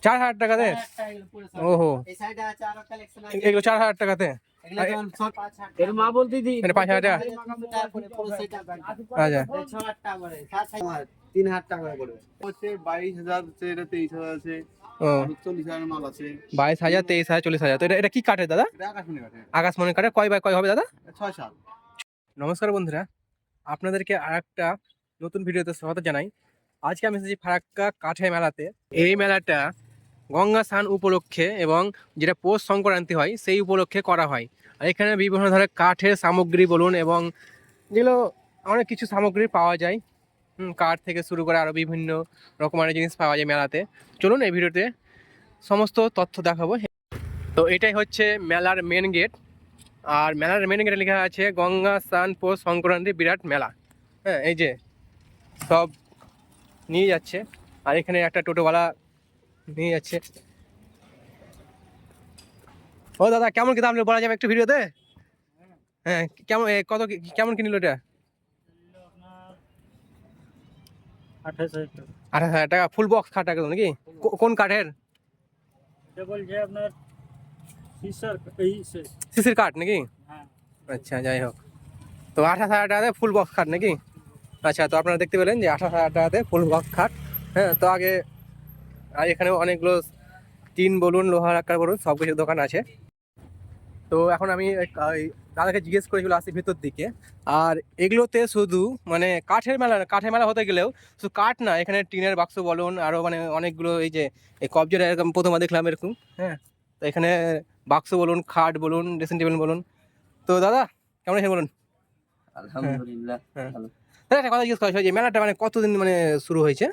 4,000 টাকাতে? ওহো, এগুলো 4,000 টাকাতে? মা বলতে দি 5,000 টাকা? আচ্ছা, 3,000 টাকা করে পড়বে। 22,000 আছে, এটা 23,000 আছে, ও 40,000 মাল আছে। 22,000, 23,000, 40,000। তো এটা কি কাঠের দাদা? এটা আকাশমণি কাঠের। আকাশমণি কাঠের। কয় বাই কয় হবে দাদা? 6-7। নমস্কার বন্ধুরা, আপনাদেরকে আরেকটা নতুন ভিডিওতে স্বাগত জানাই। আজকে আমি এসেছি ফারাক্কা কাঠের মেলাতে। এই মেলাটা গঙ্গা স্নান উপলক্ষে এবং যেটা পৌষ সংক্রান্তি হয় সেই উপলক্ষে করা হয়। আর এখানে বিভিন্ন ধরনের কাঠের সামগ্রী বলুন এবং যেগুলো অনেক কিছু সামগ্রী পাওয়া যায়, কাঠ থেকে শুরু করে আরও বিভিন্ন রকমের জিনিস পাওয়া যায় মেলাতে। চলুন এই ভিডিওতে সমস্ত তথ্য দেখাবো। তো এটাই হচ্ছে মেলার মেন গেট। আর মেলার মেন গেটে লেখা আছে গঙ্গা স্নান পৌষ সংক্রান্তি বিরাট মেলা। হ্যাঁ, এই যে সব নিয়ে যাচ্ছে। আর এখানে একটা টোটোওয়ালা নিয়ে যাচ্ছে। ও দাদা, কেমন কি দাম বলা যাবে একটু ভিডিওতে? হ্যাঁ, কেমন কেমন কিনলো এটা? 28,000 টাকা ফুল বক্স খাট একদম নাকি? কোন কাঠের? সিসির কাঠ নাকি? আচ্ছা, যাই হোক। তো 28,000 টাকাতে ফুল বক্স খাট নাকি? আচ্ছা, তো আপনারা দেখতে পেলেন যে 28,000 টাকাতে ফুল বক্স খাট। হ্যাঁ, তো আগে আর এখানে অনেকগুলো টিন বলুন, লোহার আকার বলুন, সব কিছু দোকান আছে। তো এখন আমি দাদাকে জিজ্ঞেস করেছিল আসি ভেতর দিকে। আর এগুলোতে শুধু মানে কাঠের মেলা হতে গেলেও শুধু কাঠ না, এখানে টিনের বাক্স বলুন, আরও মানে অনেকগুলো এই যে এই কবজের এরকম প্রথমে দেখলাম এরকম। হ্যাঁ, তো এখানে বাক্স বলুন, খাট বলুন, ড্রেসিং টেবিল বলুন। তো দাদা কেমন আছেন বলুন? আলহামদুলিল্লাহ ভালো। দাদা একটা কথা জিজ্ঞেস করা হয় যে মেলাটা মানে কতদিন মানে শুরু হয়েছে?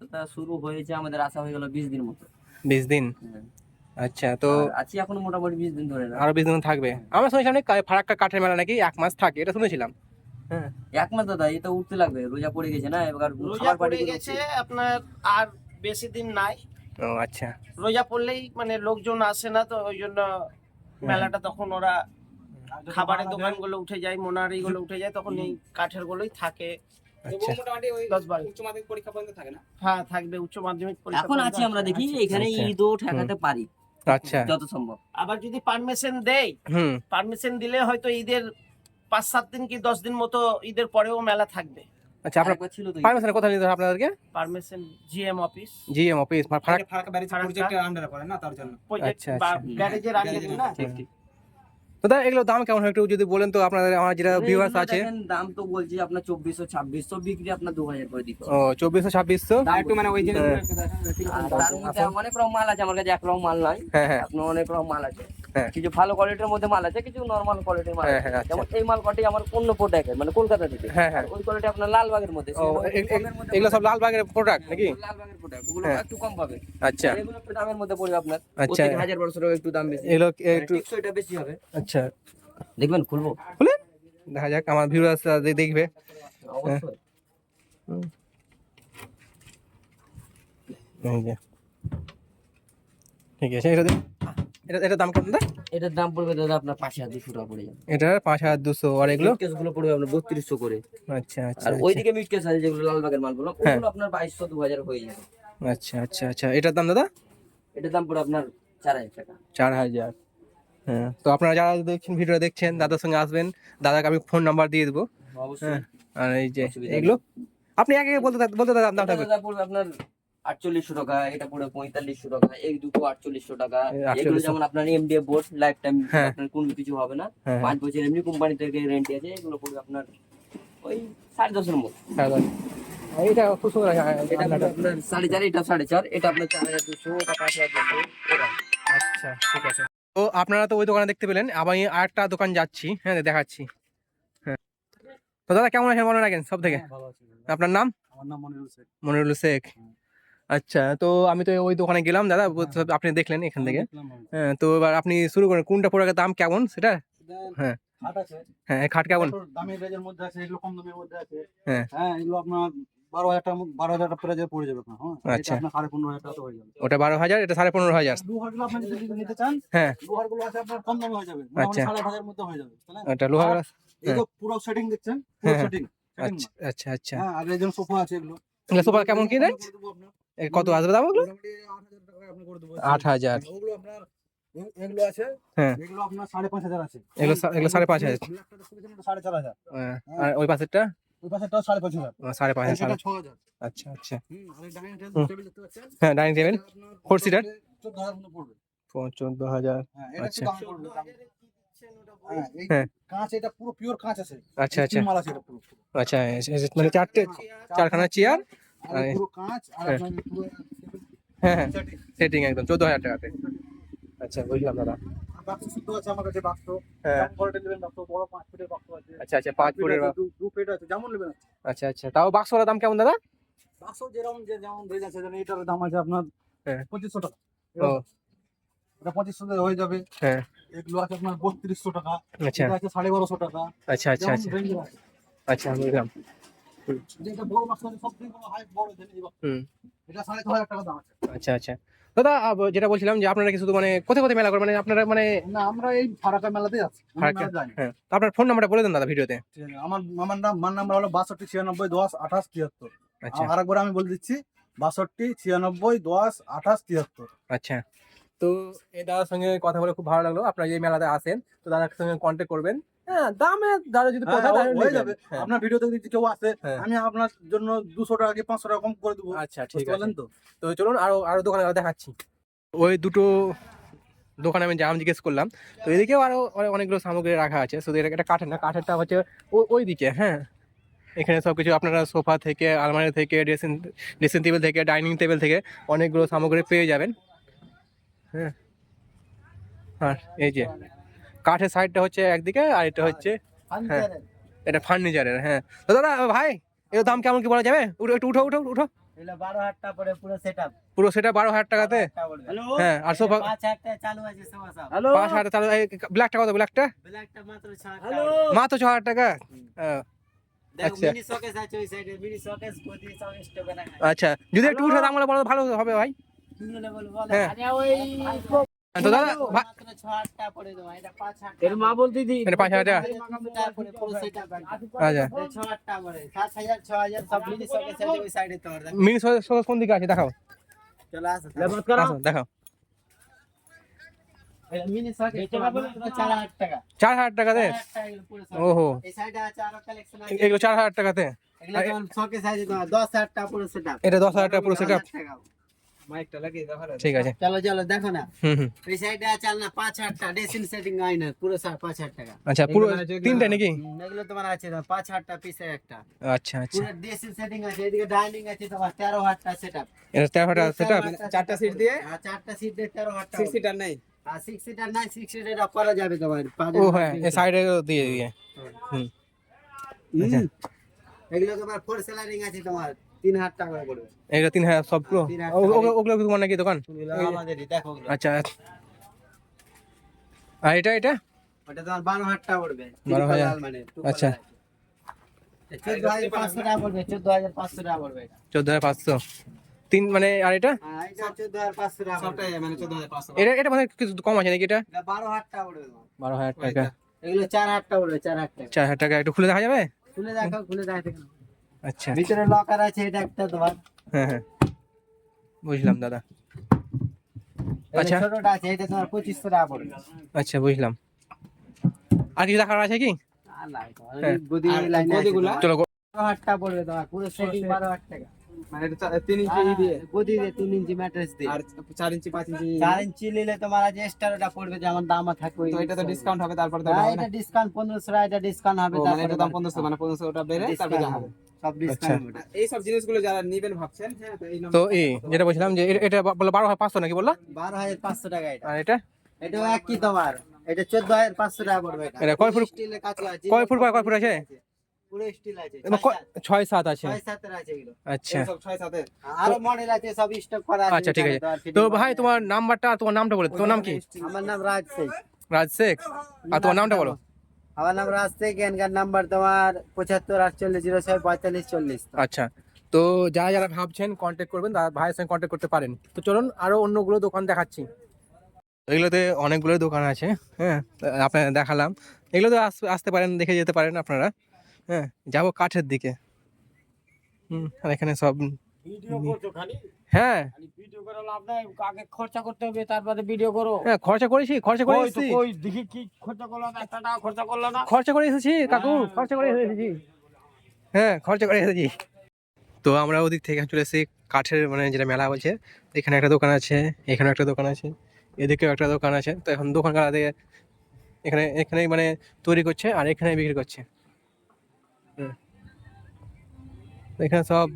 এটা শুরু হয়েছে আমাদের আসা হয়ে গেল 20 দিন মতো। 20 দিন? আচ্ছা, তো আছি এখনো মোটামুটি 20 দিন ধরে। আরো 20 দিন থাকবে? আমরা শুনেছিলাম ফারাক্কা কাঠের মেলা নাকি 1 মাস থাকে, এটা শুনেছিলাম। হ্যাঁ, 1 মাস দাদা, এটা উঠতে লাগবে, রোজা পড়ে গেছে না, এবার রোজা পড়ে গেছে আপনার, আর বেশি দিন নাই। ও আচ্ছা, রোজা পড়লেই মানে লোকজন আসে না, তো ওই জন্য মেলাটা তখন ওরা খাবারের দোকানগুলো উঠে যায়, মোনারি গুলো উঠে যায়, তখন এই কাঠের গুলোই থাকে। আচ্ছা, মোটামুটি ওই 10-12 উচ্চ মাধ্যমিক পরীক্ষা পর্যন্ত থাকে না? হ্যাঁ, থাকবে উচ্চ মাধ্যমিক পরীক্ষা এখন আছি আমরা, দেখি এখানে আচ্ছা। ঈদও ঠেকাতে পারি আচ্ছা, যত সম্ভব। আবার যদি পারমিশন দেয়, পারমিশন দিলে হয়তো ঈদের 5-7 দিন কি 10 দিন মতো ঈদের পরেও মেলা থাকবে। আচ্ছা, আপনার ছিল তো পারমিশন কোথায় নিতে হবে আপনাদেরকে? Permission GM office. GM office Farakka barrage প্রজেক্টের আন্ডারে পড়ে না, তার জন্য আচ্ছা, আচ্ছা, ব্যারেজের আন্ডারে না। ঠিক ঠিক। তো দাদা এগুলো দাম কেমন হয় একটু যদি বলেন তো, আপনাদের আমার যেটা ভিউয়ার্স আছে। দাম তো বলছি আপনার 2400-2600, বিক্রি আপনার 2000 করে দিতে। ও 2400-2600 একটু মানে ওই যে তার মধ্যে অনেক রকম মাল আছে আমার কাছে, এক রকম মাল নয়। হ্যাঁ হ্যাঁ, আপনার অনেক রকম মাল আছে। হ্যাঁ, কিছু ভালো কোয়ালিটির মধ্যে মাল আছে, কিছু নরমাল কোয়ালিটির মাল হ্যাঁ, আছে। হ্যাঁ, আচ্ছা। যেমন এই মাল কটি আমার অন্য প্রোডাক্টের, মানে কলকাতা থেকে। হ্যাঁ হ্যাঁ, ওই কোয়ালিটি আপনার লালবাগের মধ্যে। ও এগুলো সব লালবাগের প্রোডাক্ট নাকি? লালবাগের প্রোডাক্ট, ওগুলো হ্যাঁ, একটু কম পাবে। আচ্ছা, এগুলো একটু দামের মধ্যে পড়বে আপনার, আচ্ছা, 1000-1200 টাকা একটু দাম বেশি। এগুলো একটু টেকসইটা বেশি হবে। আচ্ছা, দেখবেন, খুলবো খুলে দেখা যাক, আমার ভিউয়ার্স দেখবে। অবশ্যই। এই যে ঠিক আছে, এটা দাম কত দাদা? এটার দাম পড়বে দাদা আপনার 5200 টাকা পড়ে যাবে। এটা 5200। আর এগুলো মিট কেসগুলো পড়বে আপনার 3200 করে। আচ্ছা আচ্ছা, আর ওইদিকে মিট কেস আছে যেগুলো লালবাগের মালগুলো, ওগুলো আপনার 2200-2000 হয়ে যাবে। আচ্ছা আচ্ছা আচ্ছা, এটার দাম দাদা? এটার দাম পড়ে আপনার 4000 টাকা। 4000। হ্যাঁ, তো আপনারা যারা দেখছেন ভিডিওটা দেখছেন, দাদার সঙ্গে আসবেন, দাদাকে আমি ফোন নাম্বার দিয়ে দেবো। অবশ্যই। আর এই যে এগুলো আপনি আগে বলতে দাম থাকবে। এটা পড়বে আপনার 4800 টাকা, এটা পড়বে 4500 টাকা, এই দুটো 4800 টাকা। এগুলো যেমন আপনার এমডিএফ বোর্ড, লাইফ টাইম, আপনার কোনো কিছু হবে না, 5 বছর এমনি কোম্পানি থেকে গ্যারান্টি আছে। এগুলো পড়বে আপনার ওই 10.5 এর মতো। এইটা খুব সুন্দর। এটা আপনার 4.5, এটা 4.5, এটা আপনার 4200, এটা 5200 এরকম। আচ্ছা, ঠিক আছে। তো আপনারা তো ওই দোকানে দেখতে পেলেন, আমি আরেকটা দোকান যাচ্ছি, হ্যাঁ দেখাচ্ছি। হ্যাঁ, তো দাদা কেমন আছেন বলেন আগে সব থেকে? আপনার নাম? আমার নাম মনিরুল শেখ। মনিরুল শেখ। আচ্ছা, তো আমি তো ওই দোকানে গেলাম দাদা, আপনি দেখলেন এখান থেকে। হ্যাঁ, তো এবার আপনি শুরু করেন, কোনটা প্রোডাক্টের দাম কেমন সেটা? হ্যাঁ খাট আছে, হ্যাঁ, খাট কেমন? দামি রেঞ্জের মধ্যে আছে, এগুলো কম দামের মধ্যে আছে। হ্যাঁ হ্যাঁ, এগুলো আপনার 12,000 টাকা প্রাইজে পড়ে যাবে আপনার। হ্যাঁ, আচ্ছা, এটা আপনার 15,500 টাকা হয়ে যাবে। ওটা 12,000, এটা 15,500। লোহারগুলো আপনি যদি নিতে চান, হ্যাঁ, লোহারগুলো আছে আপনার কম দামে হয়ে যাবে, আচ্ছা, 8,500 এর মধ্যে হয়ে যাবে। এটা লোহা। এই তো পুরো সেটিং দেখছেন, পুরো সেটিং। আচ্ছা আচ্ছা আচ্ছা, হ্যাঁ, আর এই যে সোফা আছে, এগুলো সোফা কেমন কি রেঞ্জ? কত আসবে দাম ওগুলো? মোটামুটি 8,000 টাকায় আপনি করে দেবো। 8,000। ওগুলো আপনার এগুলো আছে, হ্যাঁ এগুলো আপনার 5,500 আছে। এগুলো 5,500। ব্ল্যাকটা দেখতেছেন, এটা 4,500। আর ওই পাশেরটা ওই পাশেরটাও 5,500। 5,500। এটা 6,000। আচ্ছা আচ্ছা। আর এই ডাইনিং হুম। টেবিল দেখতে পাচ্ছেন, হ্যাঁ ডাইনিং টেবিল এটা আপনার 4 সিটার 14,000 মতো পড়বে। 14,000। হ্যাঁ, এটা একটু আচ্ছা। দাম পড়বে। হ্যাঁ, এই হ্যাঁ। কাঁচ, এটা পুরো পিওর কাঁচ আছে। আচ্ছা আচ্ছা স্টিল মাল আছে এটা পুরো। আচ্ছা মানে চারখানা চেয়ার। আর এই পুরো কাঁচ আর হ্যাঁ। আপনার পুরো হ্যাঁ হ্যাঁ সেটিং। সেটিং একদম 14,000 টাকাতে। আচ্ছা বুঝলাম দাদা। আর বাক্স শুদ্ধ আছে আমার কাছে, বাক্স হ্যাঁ কম কোয়ালিটি নেবেন, বাক্স বড় 5 ফিটের বাক্স আছে। আচ্ছা আচ্ছা 5 ফুটের। 2 ফিট আছে, যেমন নেবেন। আচ্ছা আচ্ছা তাও বাক্সওয়ালা দাম কেমন দাদা? বাক্স যেমন রেঞ্জ আছে, যেমন এটার দাম আছে আপনার হ্যাঁ। 2,500 টাকা। ও এটা 2,500 টাকা হয়ে যাবে। হ্যাঁ এগুলো আছে আপনার 3,200 টাকা। আচ্ছা এটা আছে 1250 টাকা। আচ্ছা আচ্ছা যেমন আচ্ছা range এর আছে। আচ্ছা বুঝলাম। যেটা বড় বাক্স আছে, সবথেকে বড় হাইট বড় দেন এই বাক্স। হুম এটা 6,500 টাকা দাম আছে। আচ্ছা আচ্ছা দাদা যেটা বলছিলাম যে আপনারা কি শুধু মানে কোথায় কোথায় মেলা করেন মানে আপনারা মানে না, আমরা এই ফারাক্কা মেলাতেই আছি। আমরা ফারাক্কা? মেলা যাই না। হ্যাঁ তো আপনার ফোন নাম্বারটা বলে দেন দাদা ভিডিওতে। ঠিক আছে, আমার নাম্বার হলো 62 96 10 28 73। আচ্ছা আরেকবার আমি বলে দিচ্ছি, 62 96 10 28 73। আচ্ছা তো এই দাদার সঙ্গে কথা বলে খুব ভালো লাগলো। আপনারা এই মেলাতে আসেন তো দাদার সঙ্গে কন্ট্যাক্ট করবেন। হ্যাঁ দামে দাদা যদি হ্যাঁ, কথা তাহলে হয়ে নেবেন। যাবে। হ্যাঁ। আপনার ভিডিওতে যদি কেউ আসে, হ্যাঁ। আমি আপনার জন্য 200 টাকা কি 500 টাকা কম করে দেবো। আচ্ছা ঠিক বুঝতে আছে পারলেন তো? তো চলুন আরো আরো দোকানে দেখাচ্ছি। ওই দুটো দোকানে আমি দাম জিজ্ঞেস করলাম তো এদিকেও আরো অনেকগুলো সামগ্রী রাখা আছে। শুধু এটা কাঠের না, কাঠেরটা হচ্ছে ওই দিকে। হ্যাঁ এখানে সবকিছু আপনারা সোফা থেকে, আলমারি থেকে, ড্রেসিং টেবিল থেকে, ডাইনিং টেবিল থেকে অনেকগুলো সামগ্রী পেয়ে যাবেন। হ্যাঁ আর এই যে কাঠের সাইডটা হচ্ছে একদিকে আর এটা হচ্ছে হ্যাঁ এটা ফার্নিচারের। হ্যাঁ তো দাদা ভাই এর দাম কেমন কি বলা যাবে? একটু উঠো উঠো উঠো। এগুলো 12,000 টাকা পড়ে পুরো সেটআপ। পুরো সেটা 12,000 টাকাতে। হ্যালো, হ্যাঁ আর সোফা 5,000 টাকা চালু আছে সোফা সব। 5,000 টাকা। ব্ল্যাকটা কত? ব্ল্যাকটা ব্ল্যাকটা মাত্র 6,000 টাকা। মাত্র 6,000 টাকা। হ্যাঁ, দেখো আচ্ছা। মিনি শোকেস আছে ওই সাইডে, মিনি শোকেস গদি সব স্টক না। আচ্ছা যদি একটু উঠে দাম বলো ভালো হবে ভাই। কিনলে বল বল। হ্যাঁ। আরে ওই তো দাদা মাত্র 6,000 টাকা পড়ে দাও, এটা 5,000 টাকা। এর মা বলতি দি এটা 5,000 টাকা। টাকা পড়ে পুরো সেটআপ। আচ্ছা 6,000 টাকা পড়ে, 7,000 6,000 সব মিনি শোকেস আছে ওই সাইডে তোমার। দেখো মিনি সোফা কোন দিকে আছে দেখাও। চলে আসো। আসো, দেখাও। এই মিনি শোকেস মাত্র 4,000 টাকা। 4,000 টাকাতে। 4,000 টাকা এগুলো পুরো সব। ওহো এই সাইডে আছে আরো কালেকশন আছে। এগুলো 4,000 টাকাতে। এগুলো যেমন শোকেস আছে তোমার 10,000 টাকা পুরো সেটআপ। এটা 10,000 টাকা পুরো সেটআপ। মাইকটা লাগিয়ে দাও। ঠিক আছে। চলো চলো দেখো না, হুম হুম এই সাইডে আছে না 5,000 টাকা ড্রেসিং সেটিং আইনা পুরো 5,000 টাকা। আচ্ছা পুরো তিনটা নাকি? এগুলো তোমার আছে 5,000 টাকা পিসে একটা। আচ্ছা আচ্ছা পুরো ড্রেসিং সেটিং আছে, এদিকে ডাইনিং আছে তোমার 13,000 টাকা সেটআপ। এটা 13,000 টাকা সেটআপ। চারটা সিট দিয়ে, হ্যাঁ চারটা সিট দিয়ে 13,000 টাকা। 6 সিটার নাই, আর 6 সিটার নাই, 6 সিটার এটা করা যাবে তোমার। ও হ্যাঁ এই সাইডে দিয়ে দিয়ে। হুম আচ্ছা এগুলো তোমার ফোর সেলারিং আছে তোমার 3,000 টাকা করে পড়বে। এটা 3,000 সবগুলো। 3,000 ওগুলো কি তোমার নাকি দোকান? এগুলো আমাদেরই, দেখো ওগুলো। আচ্ছা আর এটা এটা ওটা তোমার 12,000 টাকা পড়বে। 12,000 মানে আচ্ছা 14,500 টাকা পড়বে, 14,500 টাকা পড়বে এটা। 14,500 তিন মানে আর এটা হ্যাঁ এটা 14,500 টাকা সবটাই মানে 14,500। এটা এটা মানে কিছু কম আছে নাকি? এটা এটা 12,000 টাকা পড়বে তোমার। 12,000 টাকা। এগুলো 4,000 টাকা পড়বে, 4,000 টাকা। 4,000 টাকা একটু খুলে দেখা যাবে? খুলে দেখো, খুলে দেখো কেন। আচ্ছা ভিতরে লকার আছে, এটা একটা তোমার। হ্যাঁ হ্যাঁ বুঝলাম দাদা। আচ্ছা আচ্ছা। ছোটটা আছে, এটা তোমার 2,500 টাকা পড়বে। আচ্ছা বুঝলাম। আর কিছু দেখার আছে কি? আর নাই তোমার, হ্যাঁ। গদি লাইন আছে তোমার। চলো 12,000 টাকা পড়বে তোমার, পুরো সেটিং 12,000 টাকা। মানে এটা 3 ইঞ্চি দিয়ে গদি দিয়ে 3 ইঞ্চি ম্যাট্রেস দিয়ে। আর 4 ইঞ্চি 5 ইঞ্চি। 4 ইঞ্চি নিলে তোমার আজ এক্সট্রাটা পড়বে, যেমন দাম থাকবে। তো এটা তো ডিসকাউন্ট হবে, তারপর তো হ্যাঁ এটা ডিসকাউন্ট 1,500 টাকা, এটা ডিসকাউন্ট হবে। মানে এটা দাম 1500, মানে 1500 ওটা বেড়ে তারপর যা হবে। সব ডিসকাউন্ট হবে। এই সব জিনিসগুলো যারা নেবেন ভাবছেন, হ্যাঁ তো এই তো এই যেটা বলছিলাম যে এটা বলে 12,500 নাকি বললা? 12,500 টাকা এটা। আর এটা এটাও একই তোমার, এটা 14,500 টাকা পড়বে। এটা কয় ফুট? স্টিলের কাজ আছে। কয় ফুট বাই কয় ফুট আছে? পুরো স্টিল আছে। 6-7 আছে। 6-7 এর আছে এগুলো। আচ্ছা সব 6-7 আরো মডেল আছে, সব স্টক করা আছে। আচ্ছা ঠিক আছে। এখানে আর তো fitting ভাই করা তোমার নাম্বারটা আর তোমার নামটা বলে, তোমার নাম কি? আছে। আমার নাম রাজ শেখ। রাজ শেখ। আর তোমার নামটা বলো। আমার নাম রাজ শেখ, এখানকার নাম্বার তোমার 75 48 06 45 40। আচ্ছা তো যারা যারা ভাবছেন কন্ট্যাক্ট করবেন, ভাইয়ের সঙ্গে কন্ট্যাক্ট করতে পারেন। তো চলুন আরো অন্যগুলো দোকান দেখাচ্ছি। এগুলোতে অনেকগুলো দোকান আছে। হ্যাঁ আপনাদের দেখালাম। এগুলোতে আসতে পারেন, দেখে যেতে পারেন আপনারা। হ্যাঁ যাবো কাঠের দিকে। আর এখানে সব ভিডিও করছো খালি হ্যাঁ খালি ভিডিও করে লাভ নাই, আগে খরচা করতে হবে তারপরে ভিডিও করো। হ্যাঁ খরচা করে ওই তো এসেছি, কই দেখি কি খরচা করলো না, 1 টাকা খরচা করলো না। খরচা করে এসেছি কাকু, হ্যাঁ। খরচা করে এসেছি, হ্যাঁ খরচা করে এসেছি। তো আমরা ওদিক থেকে চলে এসেছি কাঠের মানে যেটা মেলা বলছে, এখানে একটা দোকান আছে, এখানে একটা দোকান আছে, এদিকেও একটা দোকান আছে। তো এখন দোকান কারা দিয়ে এখানে এখানে মানে তৈরি করছে আর এখানে বিক্রি করছে। হুম। তো এখানে সব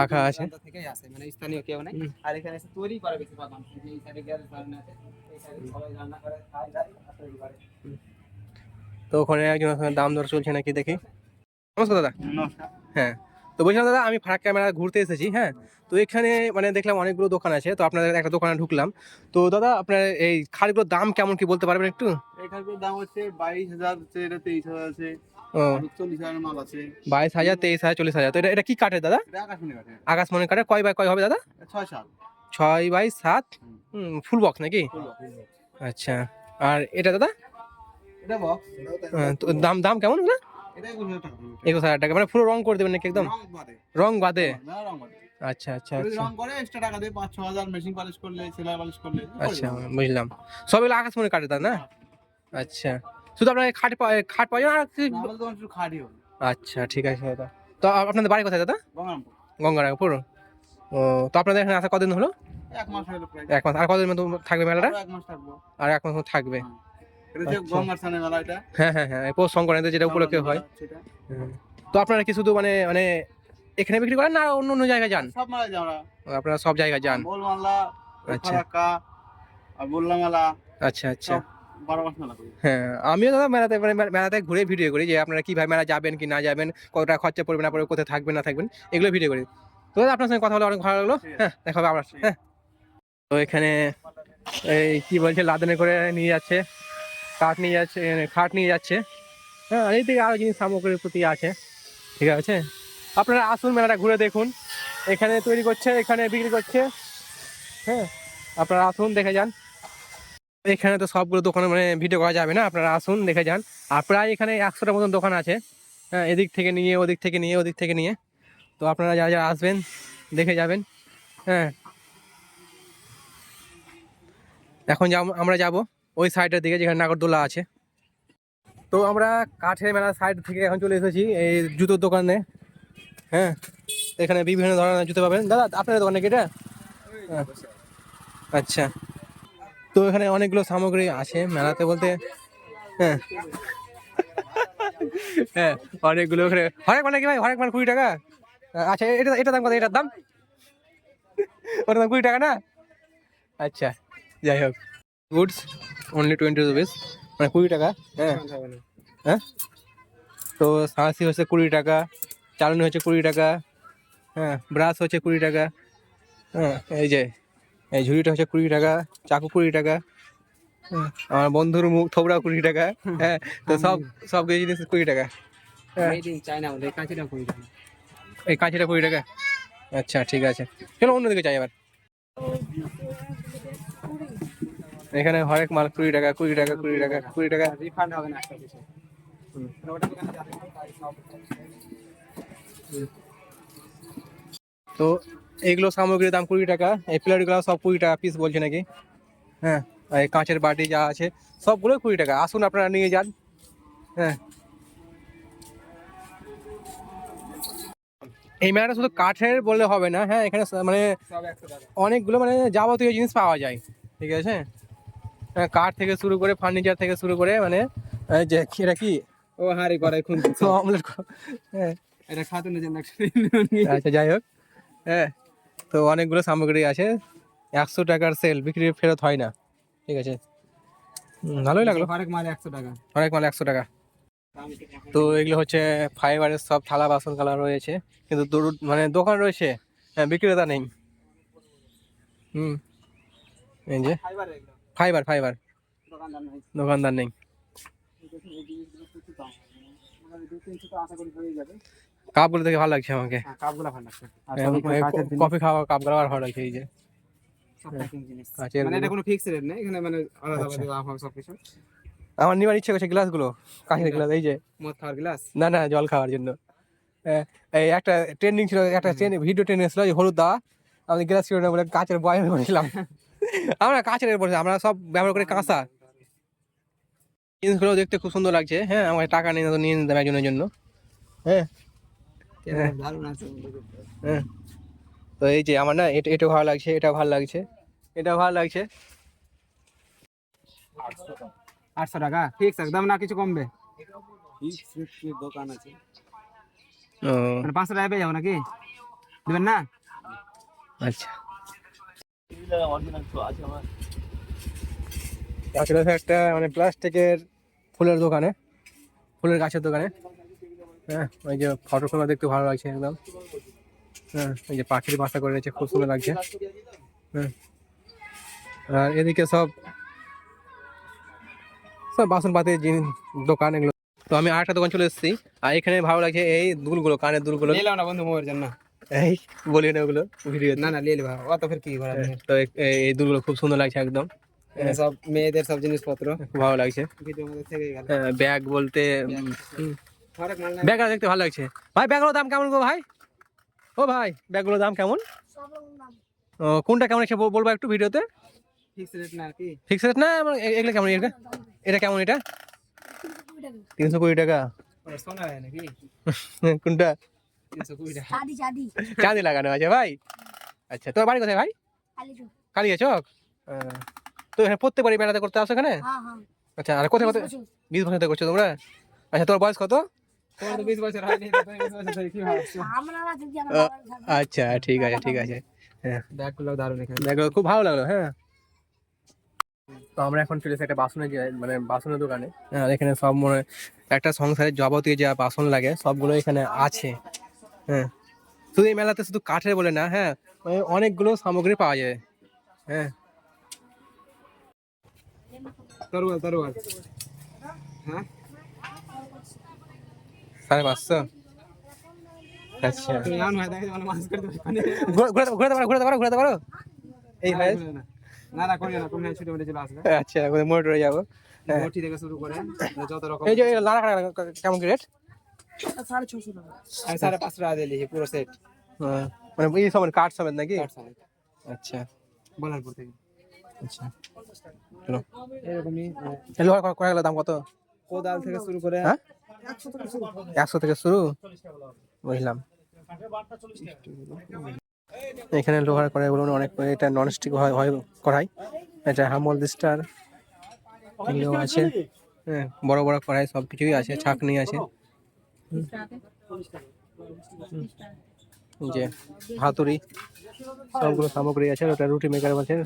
রাখা আছে। থেকেই আসে মানে স্থানীয় কেউ নাই, হুম। আর এখানে এসে তৈরি করে বেশিরভাগ মানুষ। এই সাইডে গ্যাস রান্না আছে, এই সাইডে সবাই রান্না করে খায় যায় আর তৈরি করে। তো ওখানে একজন দাম দর চলছে নাকি দেখি। নমস্কার দাদা। নমস্কার। হ্যাঁ, তো বলছিলাম দাদা আমি ফারাক্কা মেলা ঘুরতে এসেছি। হ্যাঁ, তো এখানে মানে দেখলাম অনেকগুলো দোকান আছে, তো আপনাদের একটা দোকানে ঢুকলাম। তো দাদা আপনার এই খাড়িগুলোর দাম কেমন কি বলতে পারবেন একটু? এখানকার দাম হচ্ছে 22,000 আছে, এটা 23,000 আছে, ও 40,000 মাল আছে। 22,000, 23,000, 40,000। তো এটা কি কাঠের দাদা? এটা আকাশমণি কাঠের। আকাশমণি কাঠের কয় বাই কয় হবে দাদা? 6-7। 6x7। ফুল বক্স নাকি? আচ্ছা, আর এটা দাদা? এটা বক্স। তো দাম দাম কেমন দাদা? এটা 21,000 টাকা। 21,000 টাকা, মানে পুরো রং করে দেবেন নাকি একদম? রং বাদে। রং বাদে? না, রং বাদে। আচ্ছা আচ্ছা যদি আচ্ছা রং করে এক্সট্রা টাকা দিয়ে 5-6,000, মেশিন পলিশ করলে, সেলাই পলিশ করলে আচ্ছা, বুঝলাম। সব এগুলো আকাশমণি কাঠের দাদা না? আচ্ছা, শুধু আপনার খাট পাওয়া যায় না আর কি? আমাদের দোকান শুধু খাড়ি হবে। আচ্ছা ঠিক আছে দাদা। তো আপনাদের বাড়ি কোথায় দাদা? গঙ্গারামপুর। গঙ্গারামপুর। ও, তো আপনাদের এখানে আসা কদিন হলো? 1 মাস হলো প্রায়। 1 মাস। আর কদিন মতো থাকবে মেলাটা? আরো 1 মাস থাকবো। আর 1 মাস মতো থাকবে। এটা হচ্ছে আচ্ছা। গঙ্গার স্থানে মেলা এটা। হ্যাঁ হ্যাঁ হ্যাঁ, এই পৌষ সংক্রান্তি যেটা উপলক্ষে হয়। সেটা। হুম। তো আপনারা কি শুধু মানে মানে এখানে বিক্রি করেন না অন্য অন্য জায়গায় যান? সব মেলায় যাই আমরা। আপনারা সব জায়গায় যান? বোলমালা, আচ্ছা। ফারাক্কা, আর বললা মেলা, আচ্ছা আচ্ছা। সব 12 মাস মেলা করি। হ্যাঁ, আমিও দাদা মেলাতে মানে মেলাতে ঘুরে ভিডিও করি যে আপনারা কিভাবে মেলা যাবেন কি না যাবেন, কত টাকা খরচা পড়বে না পড়বে, কোথায় থাকবেন না থাকবেন, এগুলো ভিডিও করি। তো দাদা আপনার সঙ্গে কথা বলে অনেক ভালো লাগলো। হ্যাঁ, দেখা হবে আবার। হ্যাঁ, তো এখানে এই কি বলছে লাদানে করে নিয়ে যাচ্ছে, কাঠ নিয়ে যাচ্ছে, খাট নিয়ে যাচ্ছে। হ্যাঁ, আর এই দিকে আরো জিনিস সামগ্রীর প্রতি আছে। ঠিক আছে, আপনারা আসুন মেলাটা ঘুরে দেখুন। এখানে তৈরি করছে, এখানে বিক্রি করছে। হ্যাঁ, আপনারা আসুন দেখে যান। এখানে তো সবগুলো দোকানে মানে ভিডিও করা যাবে না, আপনারা আসুন দেখে যান। আর প্রায় এখানে 100টার মতন দোকান আছে। হ্যাঁ, এদিক থেকে নিয়ে ওদিক থেকে নিয়ে ওদিক থেকে নিয়ে। তো আপনারা যারা যারা আসবেন দেখে যাবেন। হ্যাঁ, এখন আমরা যাব ওই সাইডের দিকে যেখানে নাগরদোলা আছে। তো আমরা কাঠের মেলার সাইড থেকে এখন চলে এসেছি এই জুতোর দোকানে। হ্যাঁ, এখানে বিভিন্ন ধরনের জুতো পাবেন। দাদা আপনার দোকানে কি এটা? হ্যাঁ। আচ্ছা, তো এখানে অনেকগুলো সামগ্রী আছে মেলাতে বলতে। হ্যাঁ হ্যাঁ, অনেকগুলো এখানে হরেক মাল নাকি ভাই? হরেক মাল 20 টাকা? আচ্ছা, এটা এটা দাম কত? এটার দাম? ওটার দাম 20 টাকা না? আচ্ছা, যাই হোক, গুডস অনলি 20 রুপিস, মানে 20 টাকা। হ্যাঁ হ্যাঁ, তো সাঁড়াশি হচ্ছে 20 টাকা, চালনি হচ্ছে 20 টাকা। হ্যাঁ, ব্রাশ হচ্ছে 20 টাকা। হ্যাঁ, এই যে এই ঝুড়িটা হচ্ছে 20 টাকা, চাকু 20 টাকা। হ্যাঁ, আমার বন্ধুর মুখ থোবড়া 20 টাকা। হ্যাঁ, তো সব কিছু জিনিস 20 টাকা। হ্যাঁ, মেড ইন চায়না বলে কাঁচিটা করি না। এই কাঁচিটা 20 টাকা। আচ্ছা ঠিক আছে, চলো অন্যদিকে যাই এবার। এখানে হরেক মাল 20 টাকা 20 টাকা 20 টাকা 20 টাকা। রিফান্ড হবে না একটা কিছু। হুম। ওটা দোকানে যাবে সব। তো এইগুলো সামগ্রীর দাম 20 টাকা। এই প্লেটগুলো সব 20 টাকা পিস বলছে নাকি। হ্যাঁ, আর এই কাঁচের বাটি যা আছে সবগুলোই 20 টাকা। আসুন আপনারা নিয়ে যান। হ্যাঁ, এই মেলাটা শুধু কাঠের বললে হবে না। হ্যাঁ, এখানে মানে সব 100 টাকা। অনেকগুলো মানে যাবতীয় জিনিস পাওয়া যায়। ঠিক আছে, হ্যাঁ, কাঠ থেকে শুরু করে ফার্নিচার থেকে শুরু করে মানে এই যে এটা কি ও হারি করে খুন অমলেট। হ্যাঁ, এটা খাতুনের জন্য একটা আচ্ছা যাই হোক। হ্যাঁ, তো অনেকগুলো সামগ্রী আছে। 100 টাকার সেল, বিক্রি ফেরত হয় না। ঠিক আছে, ভালোই লাগলো। হরেক মাল 100 টাকা। অনেক মাল 100 টাকা। তো এগুলো হচ্ছে ফাইবারের সব থালা বাসন কালার রয়েছে, কিন্তু মানে দোকান রয়েছে, হ্যাঁ, বিক্রেতা নেই। এই যে ফাইবার এগুলো ফাইবার ফাইবার, দোকানদার নাই। দোকানদার নেই। এই জিনিসগুলো প্রচুর দাম। মোটামুটি 2-300 তো আশা করি হয়ে যাবে। কাপগুলো দেখে ভালো লাগছে আমাকে। হ্যাঁ, কাপগুলো ভালো লাগছে। আর সব উপরে কাঁচের জিনিস, কফি খাওয়া কাপগুলো আর ভালো লাগছে। এই যে সব প্যাকিং জিনিস। কাঁচের মানে এটা গুলো। কোনো ফিক্স রেট নেই, এখানে মানে আলাদা আচ্ছা। আলাদা দাম হবে সবকিছু। আমার নিবার ইচ্ছে করছে গ্লাসগুলো, কাঁচের গ্লাস। এই যে মদ খাওয়ার গ্লাস। না না, জল খাওয়ার জন্য। এই একটা ট্রেন্ডিং ছিল, একটা ভিডিও ট্রেন্ডিং ছিল, ওই হলুদ দেওয়া, আমাদের গ্লাস ছিল না বলে কাঁচের বয়ামে করেছিলাম। আমরা কাঁচের বলছি, আমরা সব ব্যবহার করি কাঁচা। জিনিসগুলো দেখতে খুব সুন্দর লাগছে। হ্যাঁ, আমার টাকা নেই না তো নিয়ে নিতাম একজনের জন্য। হ্যাঁ হ্যাঁ, তো এই যে আমার না এটা ভালো লাগছে, এটা ভালো লাগছে, এটা ভালো লাগছে। 800 টাকা ফিক্স একদম, না কিছু কমবে? দোকান আছে। ও মানে 500 টাকা পেয়ে যাবো নাকি, দিবেন না? আচ্ছা, আসলে একটা মানে প্লাস্টিকের ফুলের দোকানে, ফুলের গাছের দোকানে। হ্যাঁ, ওই যে ফটোগুলো দেখতে ভালো লাগছে একদম। হ্যাঁ, এই যে পাখির বাসা করে রয়েছে, খুব সুন্দর লাগছে। হ্যাঁ, আর এদিকে সব সব বাসনপাতির জিনিস দোকান এগুলো। তো আমি আরেকটা দোকান চলে এসেছি, আর এখানে ভালো লাগছে এই দুলগুলো, কানের দুলগুলো। নিলাম না বন্ধু মোবাইল জন্য, এই বলি না ওগুলো ভিডিও। না না নিয়ে নেবা, অত ফের কি করা যাবে? তো এই দুলগুলো খুব সুন্দর লাগছে একদম, এখানে সব মেয়েদের সব জিনিসপত্র খুব ভালো লাগছে। ভিডিওর মধ্যে থেকে গেল। ব্যাগ বলতে ফারাক মাল নাই? ব্যাগগুলো দেখতে ভালো লাগছে। ভাই ব্যাগগুলোর দাম কেমন গো ভাই? ও ভাই, ব্যাগগুলোর দাম কেমন? ও, কোনটা কেমন আছে বলবো একটু ভিডিওতে? ফিক্স রেট না কি? ফিক্স রেট না? এগুলো কেমন? এটা কেমন? এটা 320 টাকা। ওটা সোনা হয় নাকি? কোনটা? 320 টাকা। চাঁদি লাগানো আছে ভাই। আচ্ছা, তোর বাড়ি কোথায় ভাই? কালিয়া চক। তো এখানে প্রত্যেকবারই মেলাতে করতে আসো এখানে? আচ্ছা, আর কোথায় কোথায়? 20 বছর থেকে করছো তোমরা? আচ্ছা, তোর বয়স কত? তোমার তো 20 বছর হয়নি, তো তুমি 20 বছর থেকে কি ভাবছো? আচ্ছা, ঠিক আছে ঠিক আছে। হ্যাঁ, ব্যাগগুলো দারুণ এখানে। দেখো খুব ভালো লাগলো। হ্যাঁ, তো আমরা এখন চলেছি একটা বাসনের মানে বাসনের দোকানে। আর এখানে সব মনে একটা সংসারের যাবতীয় যা বাসন লাগে সবগুলো এখানে আছে। হ্যাঁ, শুধু এই মেলাতে শুধু কাঠের বলে না, হ্যাঁ মানে অনেকগুলো সামগ্রী পাওয়া যায়। হ্যাঁ, তরোয়াল তরোয়াল। হ্যাঁ 550। আচ্ছা, তুমি জানো হয় দেখে মানে মাছ করতে পারবে। ঘুরাতে পারো এই ভাই। না না করিও না, তুমি ছুটি মেরে চলে আসবে। আচ্ছা, মোটরে যাবো। হ্যাঁ, বটি থেকে শুরু করে যত রকম। এই যে লাড়া কেমন কি রেট? 650 টাকা। আমি 550 টাকা দিয়ে নিয়েছি পুরো সেট। মানে এই সব কাঠ সমেত নাকি? আচ্ছা বলারপুর থেকে। আচ্ছা, চলো। এরকমই লোহার করা গেল দাম কত? কোদাল থেকে শুরু করে হ্যাঁ 100 থেকে শুরু, বুঝলাম। এখানে লোহার কড়াইগুলো অনেক, এটা ননস্টিক হয় কড়াই, এটা হামল দিস্টার এগুলো আছে। হ্যাঁ, বড় বড় কড়াই সব কিছুই আছে, ছাঁকনি আছে। যে হাতুড়ি সবগুলো সামগ্রী আছে, ওটা রুটি মেকার আছে,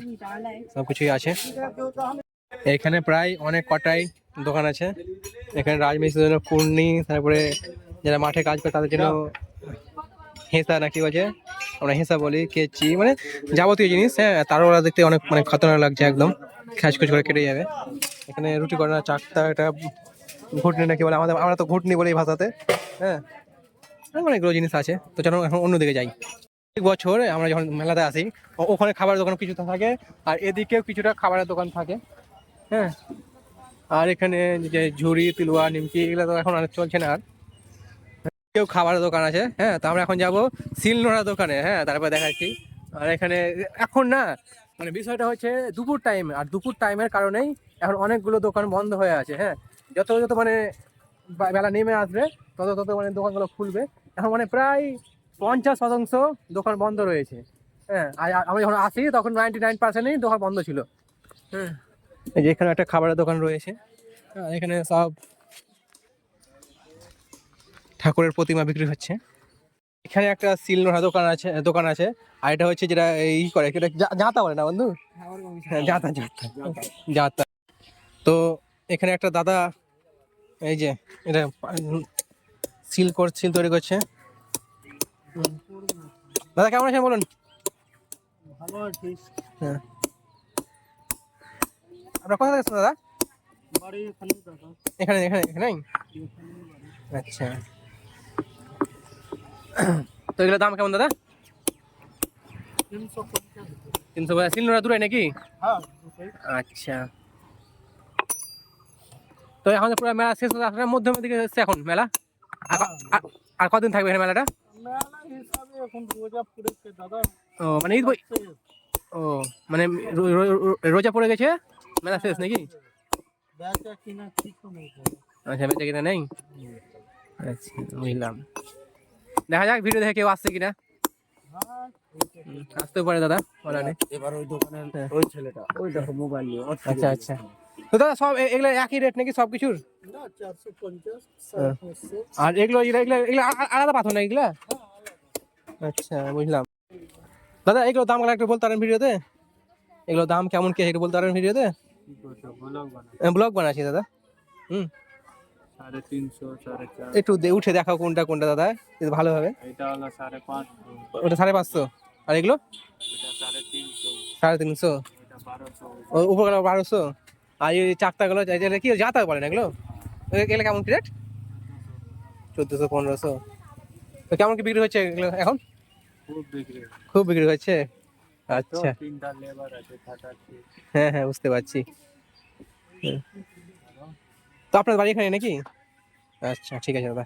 সব কিছুই আছে। এখানে প্রায় অনেক কটাই দোকান আছে। এখানে রাজমিস্ত্রির জন্য কুর্নি, তারপরে যারা মাঠে কাজ করে তাদের জন্য হেঁসা নাকি বলছে, আমরা হেঁসা বলি, কেচি, মানে যাবতীয় জিনিস। হ্যাঁ, তারও ওরা দেখতে অনেক মানে খতরনাক লাগছে, একদম খ্যাচখুচ করে কেটে যাবে। এখানে রুটি করার চাকতা, এটা ঘুটনি নাকি বলে, আমরা তো ঘুটনি বলি এই ভাষাতে। হ্যাঁ, অনেকগুলো জিনিস আছে। তো চলো এখন অন্যদিকে যাই। এক বছর আমরা যখন মেলাতে আসি, ওখানে খাবারের দোকান কিছু থাকে, আর এদিকেও কিছুটা খাবারের দোকান থাকে। হ্যাঁ, আর এখানে যে ঝুড়ি, তিলুয়া, নিমকি এগুলো তো এখন আর চলছে না। আর কেউ খাবারের দোকান আছে। হ্যাঁ, তো আমরা এখন যাবো শিলনোড়া দোকানে। হ্যাঁ, তারপর দেখাচ্ছি। আর এখানে এখন না মানে বিষয়টা হচ্ছে দুপুর টাইম, আর দুপুর টাইমের কারণেই এখন অনেকগুলো দোকান বন্ধ হয়ে আছে। হ্যাঁ, যত যত মানে বেলা নেমে আসবে তত তত মানে দোকানগুলো খুলবে। এখন মানে প্রায় 50% দোকান বন্ধ রয়েছে। হ্যাঁ, আর আমি যখন আসি তখন 99%ই দোকান বন্ধ ছিল। হ্যাঁ, এই যে এখানে একটা খাবারের দোকান রয়েছে। হ্যাঁ, এখানে সব ঠাকুরের প্রতিমা বিক্রি হচ্ছে। এখানে একটা শিলনোড়া দোকান আছে। আর এটা হচ্ছে যেটা এই করে, এটা জাঁতা বলে না বন্ধু? হ্যাঁ, জাঁতা। তো এখানে একটা দাদা, এই যে এটা সিল তৈরি করছে। দাদা কেমন আছেন বলুন? ভালো আছিস? হ্যাঁ, আপনার কোথা থেকে দাদা? বাড়ি এখানে দাদা। এখানে এখানে এখানে আচ্ছা। তো এগুলোর দাম কেমন দাদা? 300 শিলনোড়া দূরে নাকি? হ্যাঁ আচ্ছা, তো এখন পুরো মেলা শেষ হয়ে আসার মধ্যমের দিকে এসছে এখন মেলা। আর কতদিন থাকবে এখানে মেলাটা? মেলা হিসাবে এখন রোজা পড়েছে দাদা। ও মানে ঈদ ও মানে রোজা পড়ে গেছে, মেলা শেষ নাকি? বেচা কিনা ঠিক নেই। আচ্ছা, বেঁচে কিনা নেই। আচ্ছা, বুঝলাম। দেখা যাক ভিডিও দেখে কেউ আসছে কিনা। আসতে পারে দাদা, বলা নেই। এবার ওই দোকানের ওই ছেলেটা ওই দেখো মোবাইল নিয়ে। আচ্ছা আচ্ছা, তো দাদা সব এগুলো একই রেট নাকি সব কিছুর? না 450 500। আর এগুলো এগুলো এগুলো এগুলো আলাদা পাথর না এগুলা? আচ্ছা, বুঝলাম। দাদা এগুলো দাম একটু বলতে পারেন ভিডিওতে? এগুলো দাম কেমন কি একটু বলতে পারেন ভিডিওতে? ব্লগ বানাচ্ছি দাদা। 350, 450। একটু উঠে দেখাও কোনটা কোনটা দাদা, যদি ভালো হবে। এটা হলো 550, ওটা 550, আর এগুলো এটা 350, 350, এটা 1200, উপরগুলো 1200, আর এই চাকতাগুলো এটা কি জাতা বলেন এগুলো? এগুলো কেমন কি রেট? 1400, 1500। তো কেমন কি বিক্রি হচ্ছে এগুলো এখন? খুব বিক্রি। খুব বিক্রি হচ্ছে। আচ্ছা, 3টা লেবার আছে, খাটাচ্ছি। হ্যাঁ হ্যাঁ, বুঝতে পারছি। তো আপনার বাড়ি এখানে নাকি? আচ্ছা, ঠিক আছে দাদা।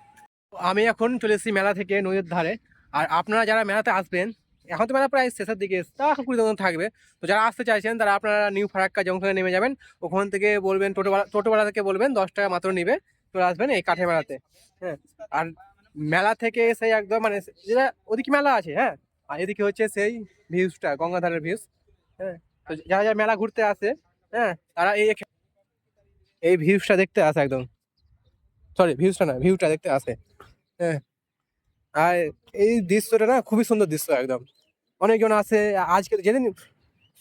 আমি এখন চলে এসেছি মেলা থেকে নদীর ধারে। আর আপনারা যারা মেলাতে আসবেন, এখন তো মেলা প্রায় শেষের দিকে, তা এখন 20 মতন থাকবে। তো যারা আসতে চাইছেন তারা আপনারা নিউ ফারাক্কা জংশনে নেমে যাবেন। ওখান থেকে বলবেন টোটোওয়ালা থেকে বলবেন 10 টাকা মাত্র নিবে, চলে আসবেন এই কাঠের মেলাতে। হ্যাঁ, আর মেলা থেকে সেই একদম মানে যেটা ওদিকে মেলা আছে, হ্যাঁ, আর এদিকে হচ্ছে সেই ভিউজটা, গঙ্গাধারের ভিউজ। হ্যাঁ, তো যারা যারা মেলা ঘুরতে আসে, হ্যাঁ, তারা এই ভিউজটা দেখতে আসে একদম। সরি, ভিউজটা না, ভিউটা দেখতে আসে। হ্যাঁ, আর এই দৃশ্যটা না খুবই সুন্দর দৃশ্য একদম। অনেকজন আসে। আজকে যেদিন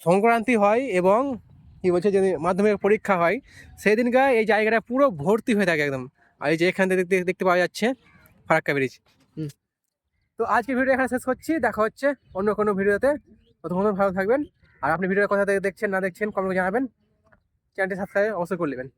সংক্রান্তি হয় এবং কি বলছে যেদিন মাধ্যমিক পরীক্ষা হয়, সেই দিনকার এই জায়গাটা পুরো ভর্তি হয়ে থাকে একদম। আর এই যে এখান থেকে দেখতে পাওয়া যাচ্ছে ফারাক্কা ব্রিজ। তো আজকে ভিডিও এখানে শেষ করছি, দেখা হচ্ছে অন্য কোনো ভিডিওতে। ততক্ষণ ভালো থাকবেন। আর আপনি ভিডিওর কথা দেখছেন না দেখছেন কমেন্টে জানাবেন। চ্যানেলটি সাবস্ক্রাইব অবশ্যই করে নেবেন।